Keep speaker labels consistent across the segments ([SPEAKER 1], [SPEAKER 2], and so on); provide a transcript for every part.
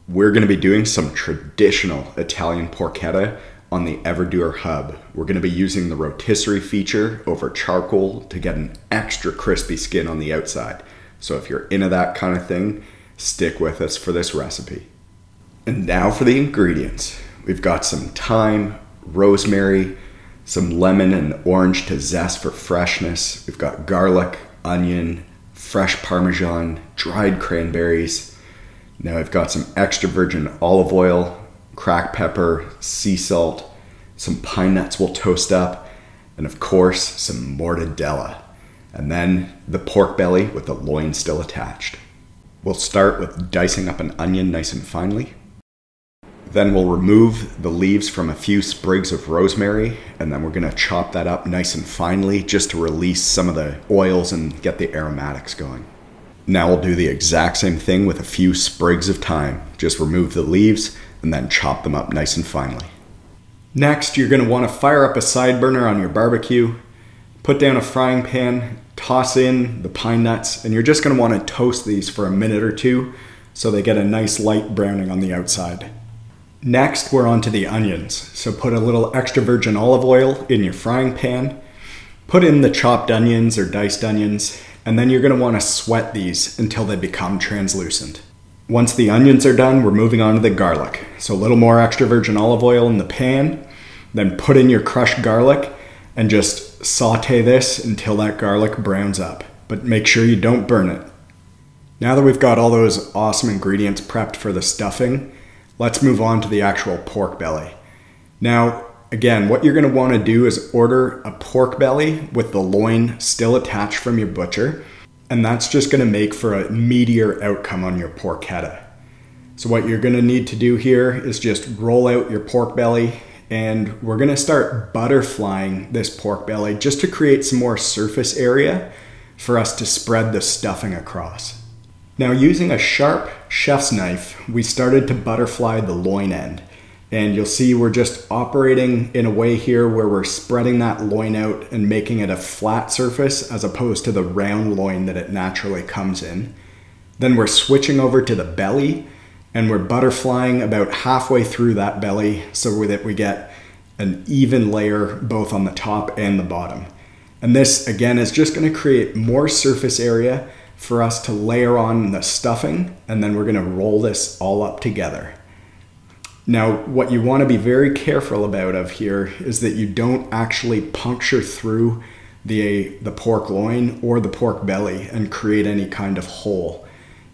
[SPEAKER 1] We're going to be doing some traditional Italian porchetta on the Everdure hub. We're going to be using the rotisserie feature over charcoal to get an extra crispy skin on the outside. So if you're into that kind of thing, stick with us for this recipe. And now for the ingredients. We've got some thyme, rosemary, some lemon and orange to zest for freshness. We've got garlic, onion, fresh Parmesan, dried cranberries. Now I've got some extra virgin olive oil, cracked pepper, sea salt, some pine nuts we'll toast up, and of course some mortadella. And then the pork belly with the loin still attached. We'll start with dicing up an onion nice and finely. Then we'll remove the leaves from a few sprigs of rosemary, and then we're gonna chop that up nice and finely just to release some of the oils and get the aromatics going. Now we'll do the exact same thing with a few sprigs of thyme. Just remove the leaves and then chop them up nice and finely. Next, you're gonna wanna fire up a side burner on your barbecue, put down a frying pan, toss in the pine nuts, and you're just gonna wanna toast these for a minute or two so they get a nice light browning on the outside. Next, we're on to the onions. So put a little extra virgin olive oil in your frying pan, put in the chopped onions or diced onions, and then you're gonna wanna sweat these until they become translucent. Once the onions are done, we're moving on to the garlic. So a little more extra virgin olive oil in the pan, then put in your crushed garlic and just saute this until that garlic browns up. But make sure you don't burn it. Now that we've got all those awesome ingredients prepped for the stuffing, let's move on to the actual pork belly. Now, again, what you're gonna wanna do is order a pork belly with the loin still attached from your butcher, and that's just gonna make for a meatier outcome on your porchetta. So what you're gonna need to do here is just roll out your pork belly, and we're gonna start butterflying this pork belly just to create some more surface area for us to spread the stuffing across. Now, using a sharp chef's knife, we started to butterfly the loin end. And you'll see we're just operating in a way here where we're spreading that loin out and making it a flat surface as opposed to the round loin that it naturally comes in. Then we're switching over to the belly and we're butterflying about halfway through that belly so that we get an even layer both on the top and the bottom. And this, again, is just going to create more surface area for us to layer on the stuffing, and then we're going to roll this all up together. Now, what you want to be very careful about here is that you don't actually puncture through the pork loin or the pork belly and create any kind of hole.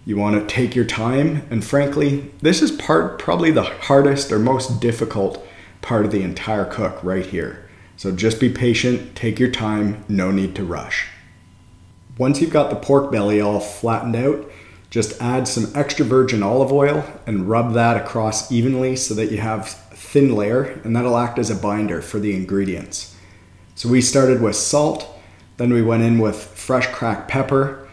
[SPEAKER 1] You want to take your time, and frankly, this is probably the hardest or most difficult part of the entire cook right here. So just be patient, take your time, no need to rush. Once you've got the pork belly all flattened out, just add some extra virgin olive oil and rub that across evenly so that you have a thin layer, and that'll act as a binder for the ingredients. So we started with salt, then we went in with fresh cracked pepper,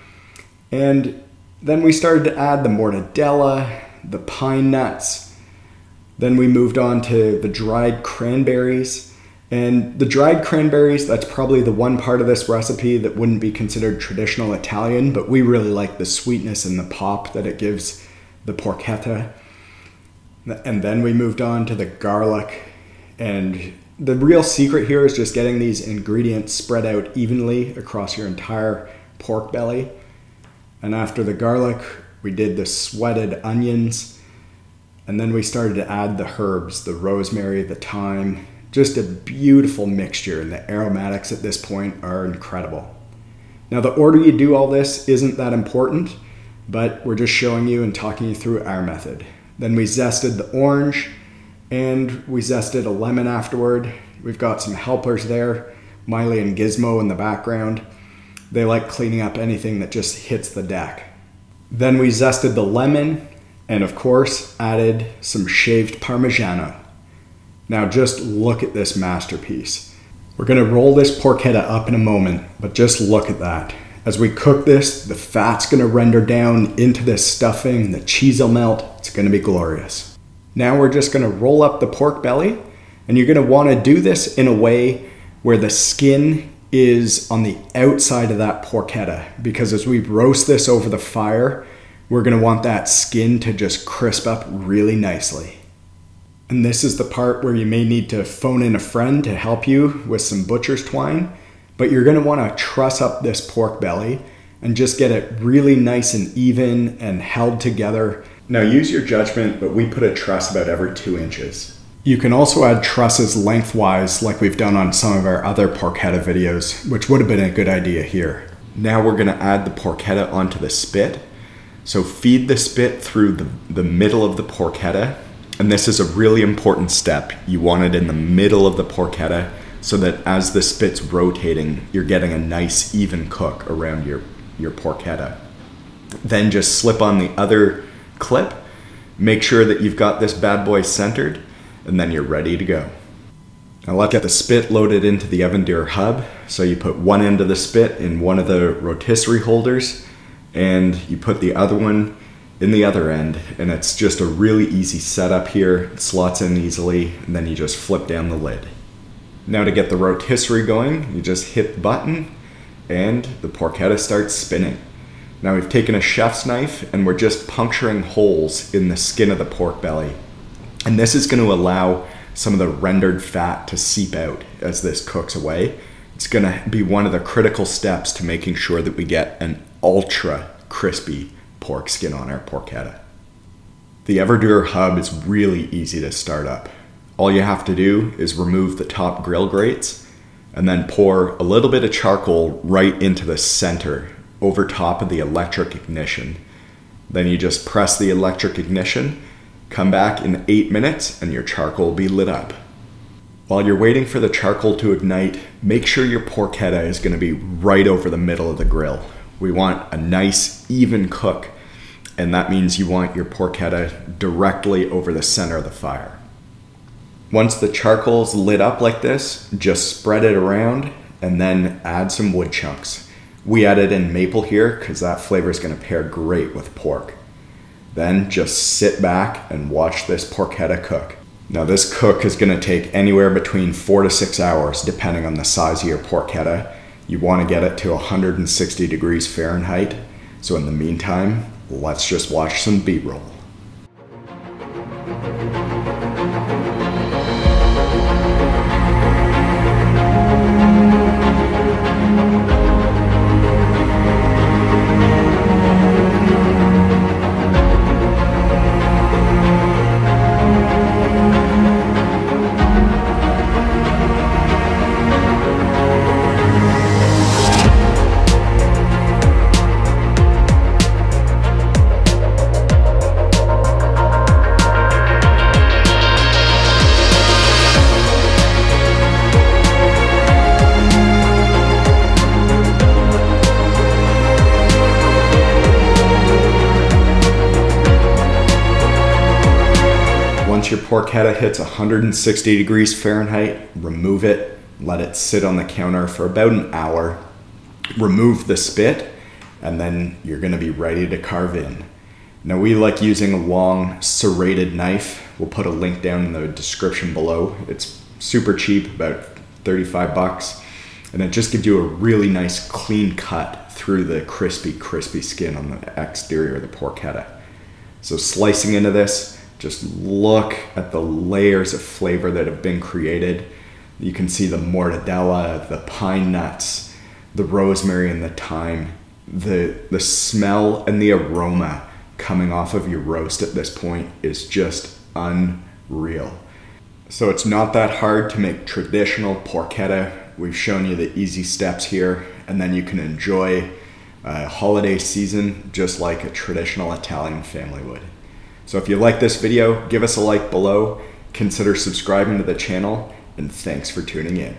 [SPEAKER 1] and then we started to add the mortadella, the pine nuts, then we moved on to the dried cranberries. And the dried cranberries, that's probably the one part of this recipe that wouldn't be considered traditional Italian, but we really like the sweetness and the pop that it gives the porchetta. And then we moved on to the garlic. And the real secret here is just getting these ingredients spread out evenly across your entire pork belly. And after the garlic, we did the sweated onions. And then we started to add the herbs, the rosemary, the thyme. Just a beautiful mixture, and the aromatics at this point are incredible. Now, the order you do all this isn't that important, but we're just showing you and talking you through our method. Then we zested the orange, and we zested a lemon afterward. We've got some helpers there, Miley and Gizmo in the background. They like cleaning up anything that just hits the deck. Then we zested the lemon, and of course, added some shaved Parmigiano. Now just look at this masterpiece. We're gonna roll this porchetta up in a moment, but just look at that. As we cook this, the fat's gonna render down into this stuffing, the cheese will melt, it's gonna be glorious. Now we're just gonna roll up the pork belly, and you're gonna wanna do this in a way where the skin is on the outside of that porchetta, because as we roast this over the fire, We're gonna want that skin to just crisp up really nicely. And this is the part where you may need to phone in a friend to help you with some butcher's twine, but you're gonna wanna truss up this pork belly and just get it really nice and even and held together. Now use your judgment, but we put a truss about every 2 inches. You can also add trusses lengthwise like we've done on some of our other porchetta videos, which would have been a good idea here. Now we're gonna add the porchetta onto the spit. So feed the spit through the middle of the porchetta. And this is a really important step. You want it in the middle of the porchetta so that as the spit's rotating, you're getting a nice even cook around your porchetta. Then just slip on the other clip, make sure that you've got this bad boy centered, and then you're ready to go. Now let's get the spit loaded into the Everdure hub. So you put one end of the spit in one of the rotisserie holders, and you put the other one in the other end, and it's just a really easy setup here. It slots in easily, and then you just flip down the lid. Now to get the rotisserie going, you just hit the button, and the porchetta starts spinning. Now we've taken a chef's knife, and we're just puncturing holes in the skin of the pork belly. And this is going to allow some of the rendered fat to seep out as this cooks away. It's going to be one of the critical steps to making sure that we get an ultra crispy pork skin on our porchetta. The Everdure hub is really easy to start up. All you have to do is remove the top grill grates and then pour a little bit of charcoal right into the center over top of the electric ignition. Then you just press the electric ignition, come back in 8 minutes, and your charcoal will be lit up. While you're waiting for the charcoal to ignite, make sure your porchetta is going to be right over the middle of the grill. We want a nice even cook, and that means you want your porchetta directly over the center of the fire. Once the charcoal's lit up like this, just spread it around and then add some wood chunks. We added in maple here because that flavor is going to pair great with pork. Then just sit back and watch this porchetta cook. Now this cook is going to take anywhere between 4 to 6 hours depending on the size of your porchetta. You want to get it to 160 degrees Fahrenheit. So in the meantime, let's just watch some B-roll. Once your porchetta hits 160 degrees Fahrenheit, remove it, let it sit on the counter for about an hour. Remove the spit, and then you're gonna be ready to carve in. Now we like using a long serrated knife. We'll put a link down in the description below. It's super cheap, about 35 bucks. And it just gives you a really nice clean cut through the crispy skin on the exterior of the porchetta. So slicing into this, just look at the layers of flavor that have been created. You can see the mortadella, the pine nuts, the rosemary and the thyme, the smell and the aroma coming off of your roast at this point is just unreal. So it's not that hard to make traditional porchetta. We've shown you the easy steps here, and then you can enjoy a holiday season just like a traditional Italian family would. So if you like this video, give us a like below, consider subscribing to the channel, and thanks for tuning in.